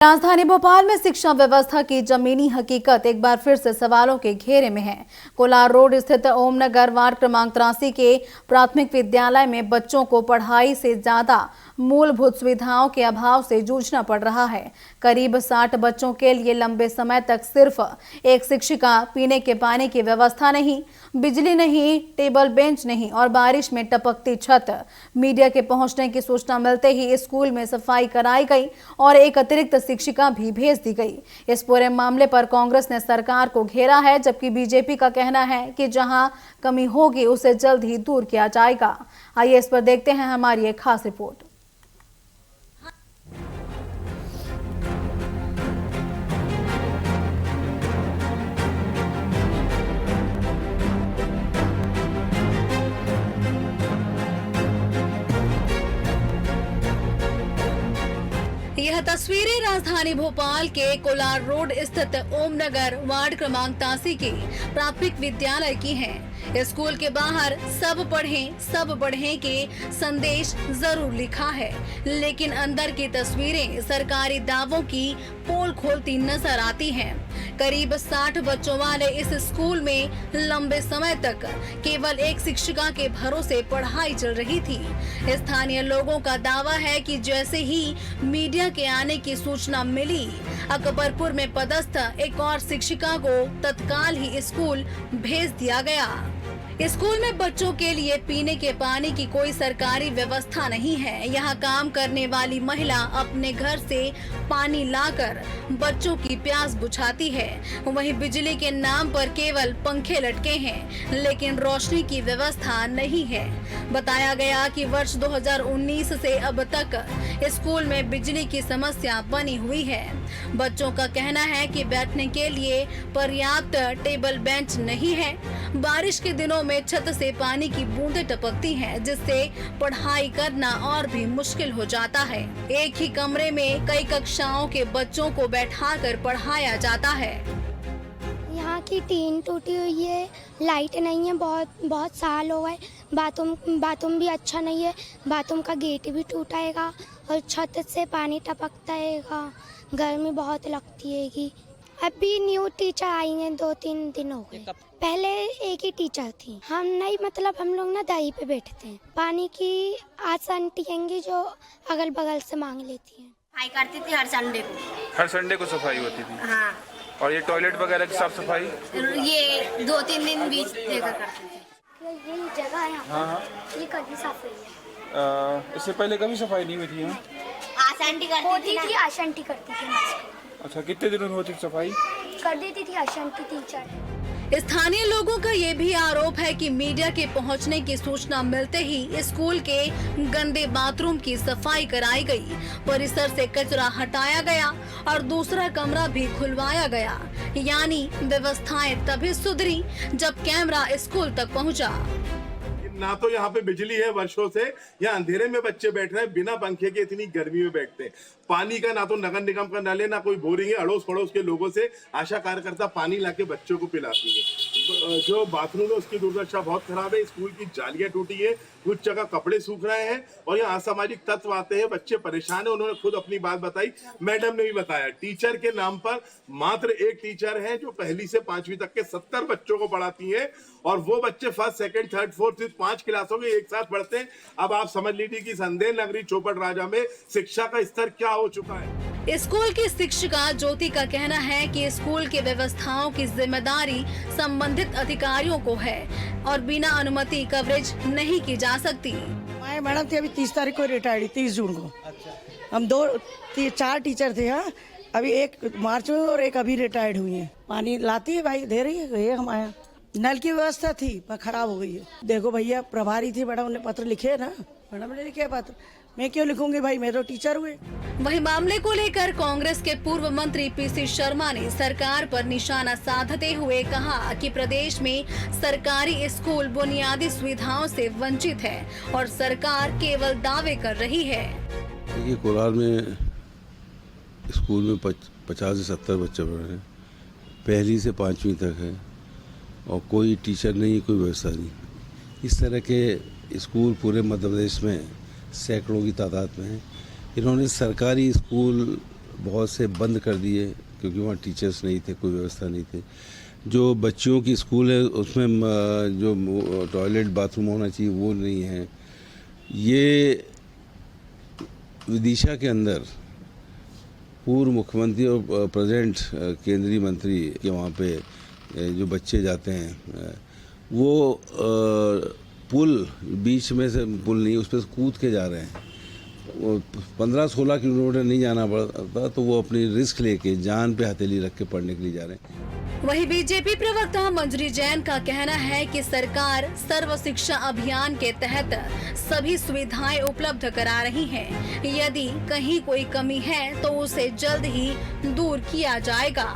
राजधानी भोपाल में शिक्षा व्यवस्था की जमीनी हकीकत एक बार फिर से सवालों के घेरे में है। कोलार रोड स्थित ओमनगर वार्ड क्रमांक 83 के प्राथमिक विद्यालय में बच्चों को पढ़ाई से ज्यादा मूलभूत सुविधाओं के अभाव से जूझना पड़ रहा है। करीब 60 बच्चों के लिए लंबे समय तक सिर्फ एक शिक्षिका, पीने के पानी की व्यवस्था नहीं, बिजली नहीं, टेबल बेंच नहीं और बारिश में टपकती छत। मीडिया के पहुंचने की सूचना मिलते ही स्कूल में सफाई कराई गई और एक अतिरिक्त शिक्षिका भी भेज दी गई। इस पूरे मामले पर कांग्रेस ने सरकार को घेरा है, जबकि बीजेपी का कहना है कि जहां कमी होगी उसे जल्द ही दूर किया जाएगा। आइए इस पर देखते हैं हमारी एक खास रिपोर्ट। यह तस्वीरें राजधानी भोपाल के कोलार रोड स्थित ओमनगर वार्ड क्रमांक 83 के प्राथमिक विद्यालय की हैं। स्कूल के बाहर सब बढ़ें के संदेश जरूर लिखा है, लेकिन अंदर की तस्वीरें सरकारी दावों की पोल खोलती नजर आती हैं। करीब 60 बच्चों वाले इस स्कूल में लंबे समय तक केवल एक शिक्षिका के भरोसे पढ़ाई चल रही थी। स्थानीय लोगों का दावा है कि जैसे ही मीडिया के आने की सूचना मिली, अकबरपुर में पदस्थ एक और शिक्षिका को तत्काल ही स्कूल भेज दिया गया। स्कूल में बच्चों के लिए पीने के पानी की कोई सरकारी व्यवस्था नहीं है। यहाँ काम करने वाली महिला अपने घर से पानी लाकर बच्चों की प्यास बुझाती है। वहीं बिजली के नाम पर केवल पंखे लटके हैं, लेकिन रोशनी की व्यवस्था नहीं है। बताया गया कि वर्ष 2019 से अब तक स्कूल में बिजली की समस्या बनी हुई है। बच्चों का कहना है कि बैठने के लिए पर्याप्त टेबल बेंच नहीं है। बारिश के दिनों में छत से पानी की बूंदें टपकती हैं, जिससे पढ़ाई करना और भी मुश्किल हो जाता है। एक ही कमरे में कई कक्षाओं के बच्चों को बैठाकर पढ़ाया जाता है। यहाँ की टीन टूटी हुई है, लाइट नहीं है, बहुत साल हो गए। बाथरूम भी अच्छा नहीं है, बाथरूम का गेट भी टूटा हैगा और छत से पानी टपकता हैगा। गर्मी बहुत लगती हैगी। अभी न्यू टीचर आई हैं, 2-3 दिन हो गए। पहले एक ही टीचर थी। हम लोग ना दही पे बैठते हैं। पानी की आशा आंटी हैंगी जो अगल बगल से मांग लेती हैं। सफाई करती थी हर संडे को सफाई होती थी। हाँ। और ये टॉयलेट वगैरह की साफ सफाई ये 2-3 दिन बीच देकर करती थी। ये जगह है, हाँ, ये कभी साफ हुई है। इससे पहले कभी सफाई नहीं हुई थी? आशा आंटी करती थी। आशा आंटी करती थी। अच्छा, कितने दिनों में होती सफाई? कर देती थी आशा आंटी 3-4। स्थानीय लोगों का ये भी आरोप है कि मीडिया के पहुंचने की सूचना मिलते ही स्कूल के गंदे बाथरूम की सफाई कराई गई, परिसर से कचरा हटाया गया और दूसरा कमरा भी खुलवाया गया। यानी व्यवस्थाएं तभी सुधरी जब कैमरा स्कूल तक पहुंचा। ना तो यहाँ पे बिजली है वर्षों से, यहाँ अंधेरे में बच्चे बैठ रहे हैं, बिना पंखे के इतनी गर्मी में बैठते हैं। पानी का ना तो नगर निगम का नल है, ना कोई बोरिंग है। अड़ोस पड़ोस के लोगों से आशा कार्यकर्ता पानी लाके बच्चों को पिलाती है। जो बाथरूम है उसकी दुर्दशा बहुत खराब है। स्कूल की जालियां टूटी है, कुछ जगह कपड़े सूख रहे हैं और यहाँ असामाजिक तत्व आते हैं। बच्चे परेशान है। उन्होंने खुद अपनी बात बताई, मैडम ने भी बताया। टीचर के नाम पर मात्र एक टीचर है जो 1ली से 5वीं तक के 70 बच्चों को पढ़ाती है और वो बच्चे 1st, 2nd, 3rd, 4th 5 क्लासों में एक साथ पढ़ते हैं। अब आप समझ लीजिए कि संदेह नगरी चौपट राजा में शिक्षा का स्तर क्या हो चुका है। स्कूल की शिक्षिका ज्योति का कहना है कि स्कूल की व्यवस्थाओं की जिम्मेदारी संबंधित अधिकारियों को है और बिना अनुमति कवरेज नहीं की जा सकती। मैं मैडम थी, अभी 30 तारीख को रिटायर्ड, 30 जून को। अच्छा। हम 4 टीचर थे। हाँ, अभी एक मार्च में और एक अभी रिटायर्ड हुई है। पानी लाती है भाई, दे रही है। ये हमारे नल की व्यवस्था थी पर खराब हो गई है। देखो भैया, प्रभारी थी मैडम ने पत्र लिखे ना, मैडम ने लिखे पत्र, मैं क्यों लिखूंगी भाई, मैं तो टीचर हुए। वहीं मामले को लेकर कांग्रेस के पूर्व मंत्री पीसी शर्मा ने सरकार पर निशाना साधते हुए कहा कि प्रदेश में सरकारी स्कूल बुनियादी सुविधाओं से वंचित है और सरकार केवल दावे कर रही है। देखिए, कोलार में स्कूल में 50 से 70 बच्चे पढ़ रहे हैं, 1ली से 5वीं तक है और कोई टीचर नहीं, कोई व्यवस्था नहीं। इस तरह के स्कूल पूरे मध्य प्रदेश में सैकड़ों की तादाद में है। इन्होंने सरकारी स्कूल बहुत से बंद कर दिए क्योंकि वहाँ टीचर्स नहीं थे, कोई व्यवस्था नहीं थे। जो बच्चियों की स्कूल है उसमें जो टॉयलेट बाथरूम होना चाहिए वो नहीं है। ये विदिशा के अंदर पूर्व मुख्यमंत्री और प्रेजेंट केंद्रीय मंत्री के वहाँ पे जो बच्चे जाते हैं वो पुल बीच में से पुल नहीं, उस पर कूद के जा रहे हैं। 15-16 किलोमीटर नहीं जाना पड़ता तो वो अपनी रिस्क लेके जान पे हथेली रख के पढ़ने के लिए जा रहे हैं। वहीं बीजेपी प्रवक्ता मंजरी जैन का कहना है कि सरकार सर्व शिक्षा अभियान के तहत सभी सुविधाएं उपलब्ध करा रही है। यदि कहीं कोई कमी है तो उसे जल्द ही दूर किया जाएगा।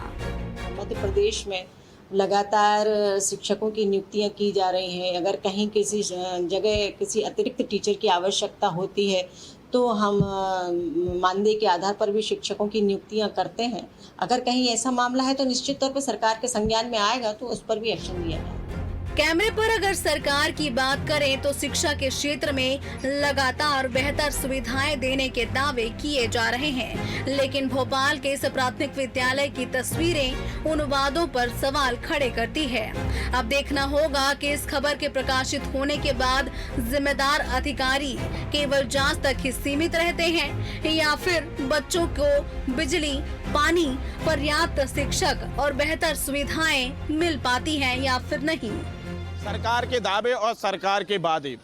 मध्य प्रदेश में लगातार शिक्षकों की नियुक्तियां की जा रही हैं। अगर कहीं किसी जगह किसी अतिरिक्त टीचर की आवश्यकता होती है तो हम मानदेय के आधार पर भी शिक्षकों की नियुक्तियां करते हैं। अगर कहीं ऐसा मामला है तो निश्चित तौर पर सरकार के संज्ञान में आएगा तो उस पर भी एक्शन लिया जाएगा। कैमरे पर अगर सरकार की बात करें तो शिक्षा के क्षेत्र में लगातार बेहतर सुविधाएं देने के दावे किए जा रहे हैं, लेकिन भोपाल के इस प्राथमिक विद्यालय की तस्वीरें उन वादों पर सवाल खड़े करती है। अब देखना होगा कि इस खबर के प्रकाशित होने के बाद जिम्मेदार अधिकारी केवल जांच तक ही सीमित रहते हैं या फिर बच्चों को बिजली, पानी, पर्याप्त शिक्षक और बेहतर सुविधाएं मिल पाती हैं या फिर नहीं। सरकार के दावे और सरकार के वादे,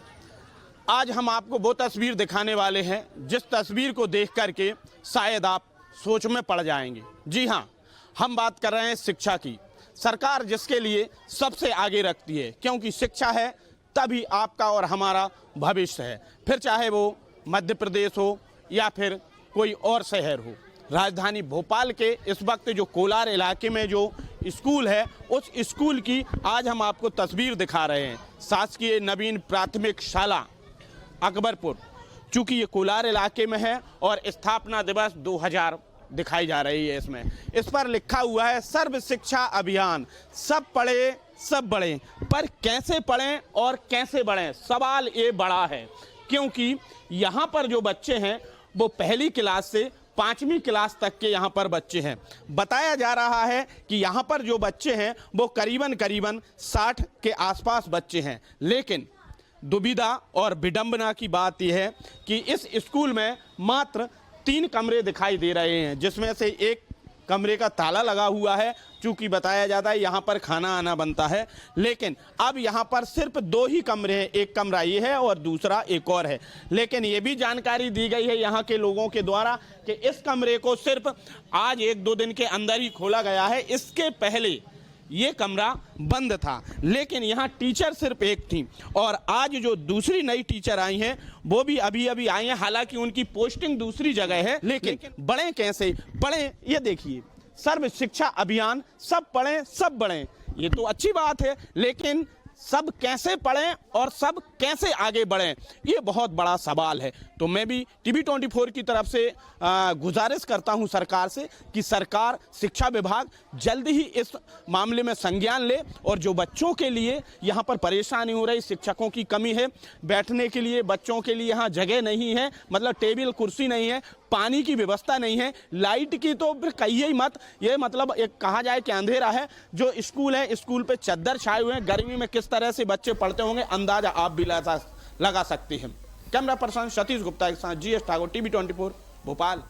आज हम आपको वो तस्वीर दिखाने वाले हैं जिस तस्वीर को देख करके शायद आप सोच में पड़ जाएंगे। जी हाँ, हम बात कर रहे हैं शिक्षा की। सरकार जिसके लिए सबसे आगे रखती है, क्योंकि शिक्षा है तभी आपका और हमारा भविष्य है, फिर चाहे वो मध्य प्रदेश हो या फिर कोई और शहर हो। राजधानी भोपाल के इस वक्त जो कोलार इलाके में जो स्कूल है, उस स्कूल की आज हम आपको तस्वीर दिखा रहे हैं। शासकीय नवीन प्राथमिक शाला अकबरपुर, चूँकि ये कोलार इलाके में है और स्थापना दिवस 2000 दिखाई जा रही है। इसमें इस पर लिखा हुआ है सर्व शिक्षा अभियान, सब पढ़े सब बढ़ें। पर कैसे पढ़ें और कैसे बढ़ें, सवाल ये बड़ा है, क्योंकि यहाँ पर जो बच्चे हैं वो पहली क्लास से 5वीं क्लास तक के यहाँ पर बच्चे हैं। बताया जा रहा है कि यहाँ पर जो बच्चे हैं वो करीबन 60 के आसपास बच्चे हैं। लेकिन दुविधा और विडंबना की बात यह है कि इस स्कूल में मात्र 3 कमरे दिखाई दे रहे हैं, जिसमें से एक कमरे का ताला लगा हुआ है, चूँकि बताया जाता है यहाँ पर खाना आना बनता है। लेकिन अब यहाँ पर सिर्फ 2 ही कमरे हैं, एक कमरा ये है और दूसरा एक और है। लेकिन ये भी जानकारी दी गई है यहाँ के लोगों के द्वारा कि इस कमरे को सिर्फ आज 1-2 दिन के अंदर ही खोला गया है। इसके पहले ये कमरा बंद था, लेकिन यहाँ टीचर सिर्फ एक थी और आज जो दूसरी नई टीचर आई हैं वो भी अभी आई हैं। हालांकि उनकी पोस्टिंग दूसरी जगह है, लेकिन बढ़ें कैसे, बढ़ें ये देखिए, सर्व शिक्षा अभियान, सब पढ़ें सब बढ़ें, ये तो अच्छी बात है, लेकिन सब कैसे पढ़ें और सब कैसे आगे बढ़ें, ये बहुत बड़ा सवाल है। तो मैं भी टीवी 24 की तरफ से गुजारिश करता हूं सरकार से कि सरकार, शिक्षा विभाग जल्द ही इस मामले में संज्ञान ले और जो बच्चों के लिए यहाँ पर परेशानी हो रही, शिक्षकों की कमी है, बैठने के लिए बच्चों के लिए यहाँ जगह नहीं है, मतलब टेबल कुर्सी नहीं है, पानी की व्यवस्था नहीं है, लाइट की तो फिर कहिए ही मत। ये मतलब एक कहा जाए कि अंधेरा है। जो स्कूल है, स्कूल पे चद्दर छाए हुए हैं, गर्मी में किस तरह से बच्चे पढ़ते होंगे अंदाजा आप भी लगा सकते हैं। कैमरा पर्सन सतीश गुप्ता के साथ GS ठाकुर, टीवी 24 भोपाल।